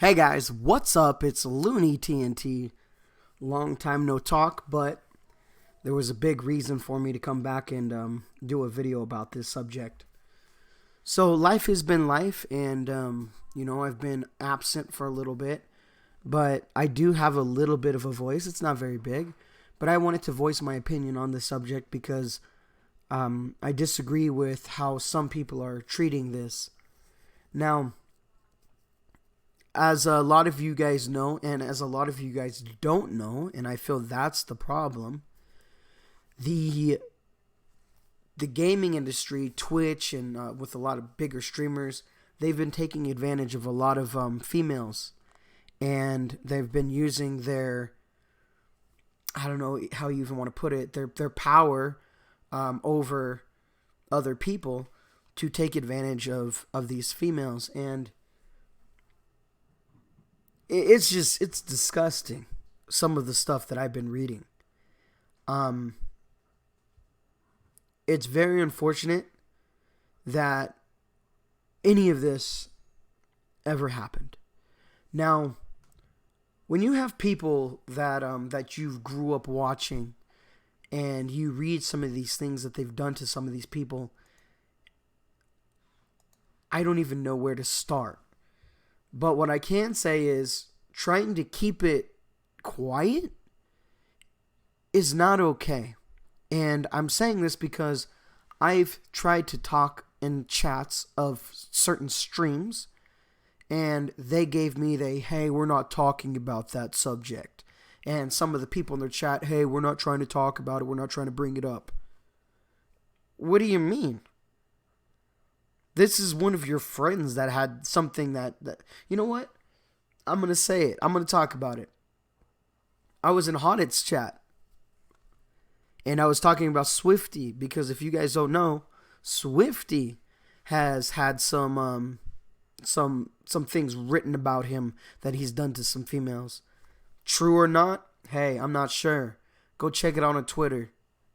Hey guys, what's up? It's Looney TNT. Long time no talk, but there was a big reason for me to come back and do a video about this subject. So life has been life, and I've been absent for a little bit, but I do have a little bit of a voice. It's not very big, but I wanted to voice my opinion on this subject because I disagree with how some people are treating this. Now, as a lot of you guys know, and as a lot of you guys don't know, and I feel that's the problem, the gaming industry, Twitch, and with a lot of bigger streamers, they've been taking advantage of a lot of females, and they've been using their, I don't know how you even want to put it, their power over other people to take advantage of these females. And it's disgusting, some of the stuff that I've been reading. It's very unfortunate that any of this ever happened. Now, when you have people that you grew up watching, and you read some of these things that they've done to some of these people, I don't even know where to start. But what I can say is trying to keep it quiet is not okay. And I'm saying this because I've tried to talk in chats of certain streams, and they gave me hey, we're not talking about that subject. And some of the people in their chat, hey, we're not trying to talk about it, we're not trying to bring it up. What do you mean? This is one of your friends that had something that you know what? I'm going to say it. I'm going to talk about it. I was in Hauned's chat, and I was talking about Swifty, because if you guys don't know, Swifty has had some things written about him that he's done to some females. True or not? Hey, I'm not sure. Go check it out on Twitter.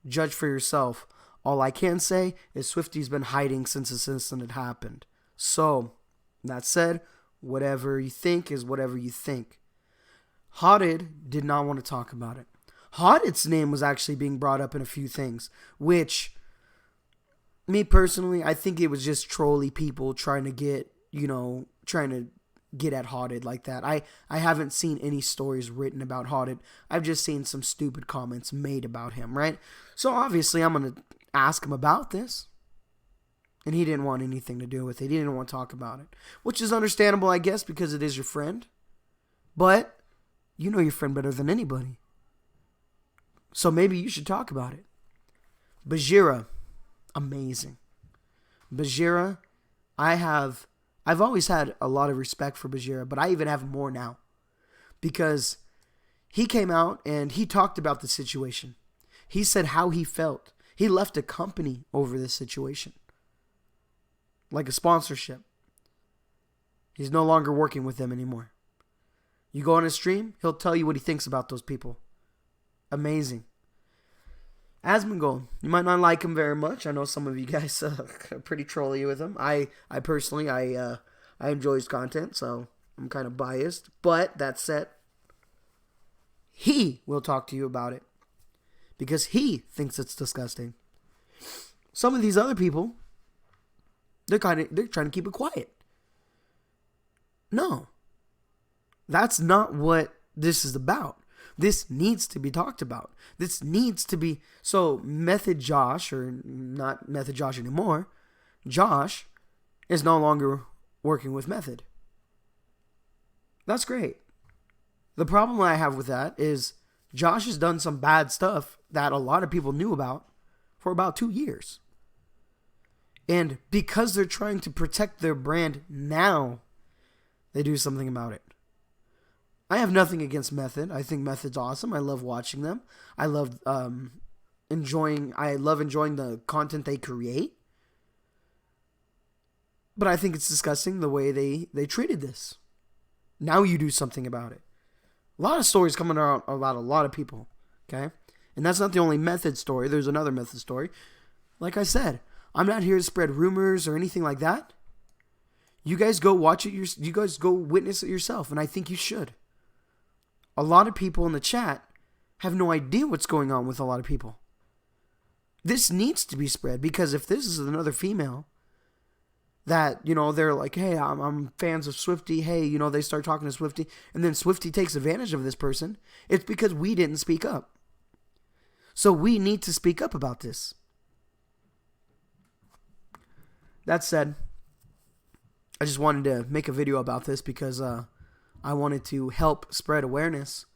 Judge for yourself. All I can say is Swifty's been hiding since this incident happened. So, that said, whatever you think is whatever you think. Haunted did not want to talk about it. Haunted's name was actually being brought up in a few things, which, me personally, I think it was just trolly people trying to get at Haunted like that. I haven't seen any stories written about Haunted. I've just seen some stupid comments made about him, right? So obviously I'm going to ask him about this. And he didn't want anything to do with it. He didn't want to talk about it. Which is understandable, I guess, because it is your friend. But you know your friend better than anybody. So maybe you should talk about it. Bajheera, amazing. Bajheera, I've always had a lot of respect for Bajheera, but I even have more now. Because he came out and he talked about the situation. He said how he felt. He left a company over this situation. Like a sponsorship. He's no longer working with them anymore. You go on his stream, he'll tell you what he thinks about those people. Amazing. Asmongold, you might not like him very much. I know some of you guys are pretty trolly with him. I personally enjoy his content, so I'm kind of biased. But that said, he will talk to you about it because he thinks it's disgusting. Some of these other people, they're trying to keep it quiet. No, that's not what this is about. This needs to be talked about. This needs to be... So, Method Josh, or not Method Josh anymore, Josh is no longer working with Method. That's great. The problem I have with that is Josh has done some bad stuff that a lot of people knew about for about 2 years. And because they're trying to protect their brand now, they do something about it. I have nothing against Method. I think Method's awesome. I love watching them. I love enjoying the content they create. But I think it's disgusting the way they treated this. Now you do something about it. A lot of stories coming out about a lot of people. Okay? And that's not the only Method story. There's another Method story. Like I said, I'm not here to spread rumors or anything like that. You guys go watch it. You guys go witness it yourself, and I think you should. A lot of people in the chat have no idea what's going on with a lot of people. This needs to be spread, because if this is another female that, they're like, hey, I'm fans of Swifty. Hey, they start talking to Swifty, and then Swifty takes advantage of this person. It's because we didn't speak up. So we need to speak up about this. That said, I just wanted to make a video about this because I wanted to help spread awareness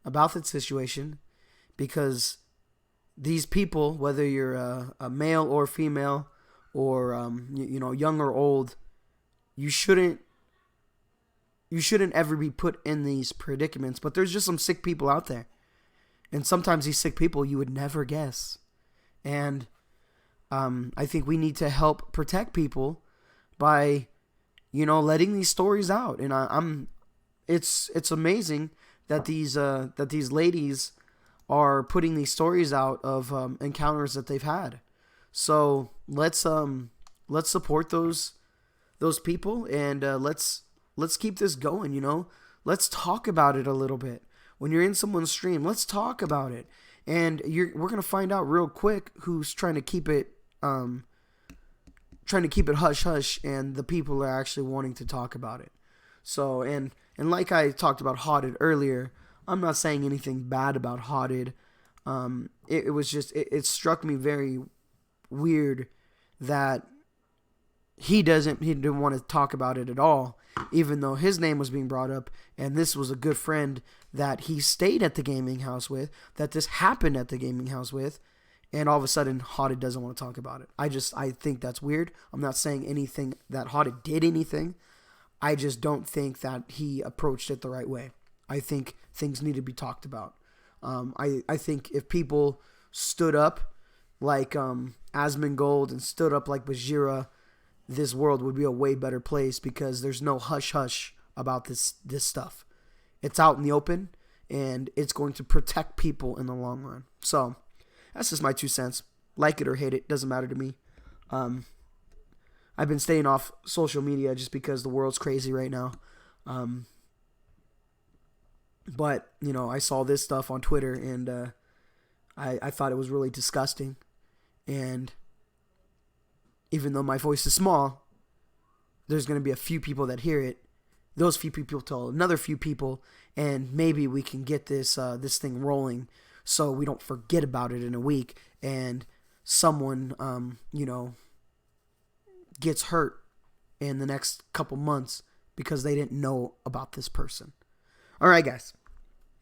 about the situation, because these people, whether you're a male or female, or young or old, you shouldn't ever be put in these predicaments. But there's just some sick people out there, and sometimes these sick people you would never guess. And I think we need to help protect people by letting these stories out. And it's amazing that these ladies are putting these stories out of encounters that they've had. So let's support those people, and let's keep this going. Let's talk about it a little bit. When you're in someone's stream, let's talk about it. And we're gonna find out real quick who's trying to keep it hush hush, and the people are actually wanting to talk about it. So and like I talked about Haunted earlier, I'm not saying anything bad about Haunted. It was just it struck me very weird that he didn't want to talk about it at all, even though his name was being brought up, and this was a good friend that he stayed at the gaming house with, that this happened at the gaming house with, and all of a sudden Haunted doesn't want to talk about it. I think that's weird. I'm not saying anything that Haunted did anything. I just don't think that he approached it the right way. I think things need to be talked about. I think if people stood up like Asmongold and stood up like Bajheera, this world would be a way better place, because there's no hush hush about this stuff. It's out in the open, and it's going to protect people in the long run. So that's just my 2 cents. Like it or hate it, doesn't matter to me. I've been staying off social media just because the world's crazy right now. But I saw this stuff on Twitter, and I thought it was really disgusting. And even though my voice is small, there's going to be a few people that hear it. Those few people tell another few people, and maybe we can get this thing rolling, so we don't forget about it in a week, and someone gets hurt in the next couple months because they didn't know about this person. All right, guys.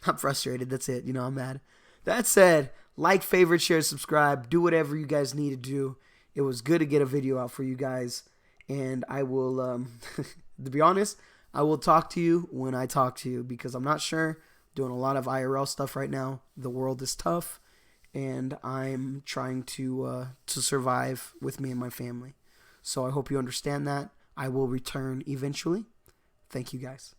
I'm frustrated. That's it. I'm mad. That said, like, favorite, share, subscribe. Do whatever you guys need to do. It was good to get a video out for you guys. And I will, to be honest, I will talk to you when I talk to you, because I'm not sure. Doing a lot of IRL stuff right now. The world is tough, and I'm trying to survive with me and my family. So I hope you understand that. I will return eventually. Thank you, guys.